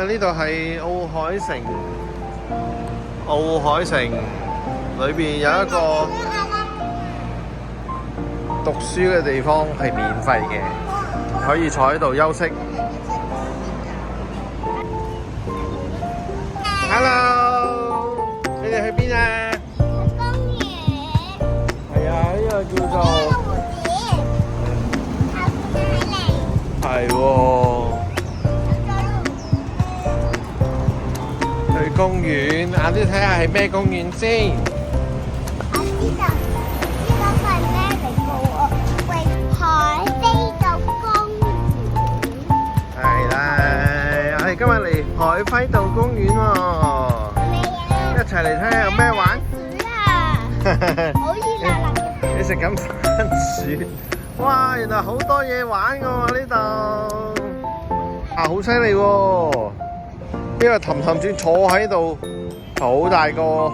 呢度係奧海城，奧海城裏邊有一個讀書嘅地方係免費嘅，可以坐喺度休息。Hello， 你哋去邊啊？公園。係啊，呢個叫做係喎。去公園，晏啲睇下係咩公園先。我知道，呢個係咩嚟㗎？喂，海飛道公園。係啦，我哋今日嚟海輝道公園喎，一齊嚟睇下有咩玩。好熱辣辣。你食緊番薯？哇，原來好多嘢玩㗎喎呢度。啊，好犀利喎！呢個氹氹轉坐喺度，好大個。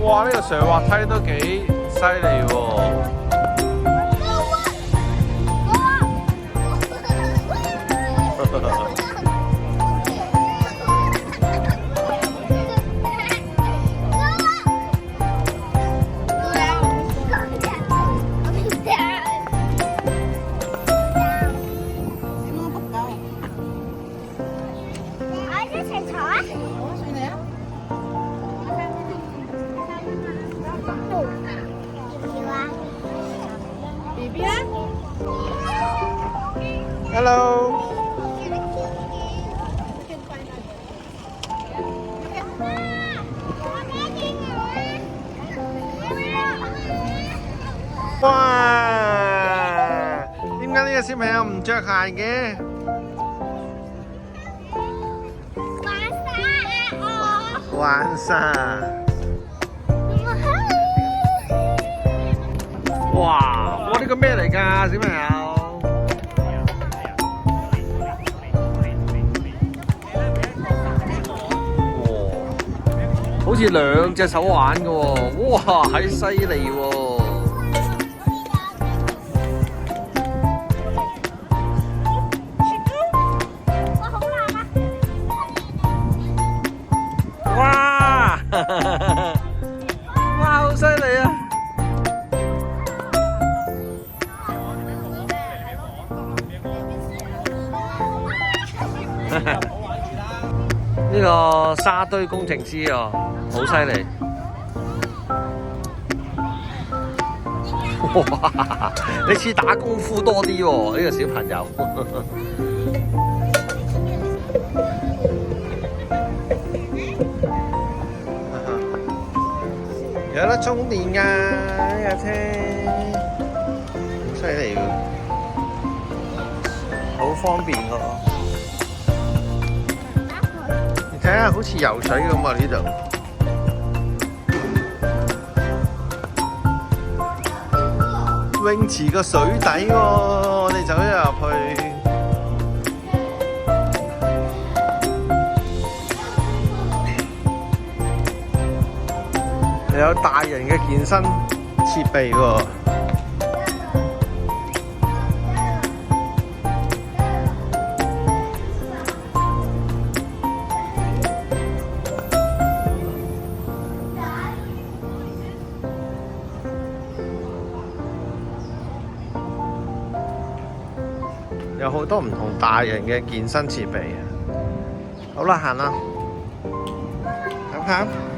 哇！呢個上滑梯都幾犀利喎。Hello。哇！點解呢個小朋友唔着鞋嘅？玩沙。哇！呢個咩嚟㗎，小朋友？好似兩隻手玩嘅喎，哇，係犀利喎！哇！哇，好犀利啊！呢個沙堆工程師啊，好犀利！哇！你似打功夫多啲喎，呢個小朋友。有得充電㗎呢架車，好犀利喎，好方便喎。睇下好似游水咁啊！呢度泳池個水底喎，我哋走咗入去。有大人嘅健身設備喎。有好多唔同大人嘅健身設備啊！好啦，行啦，行行。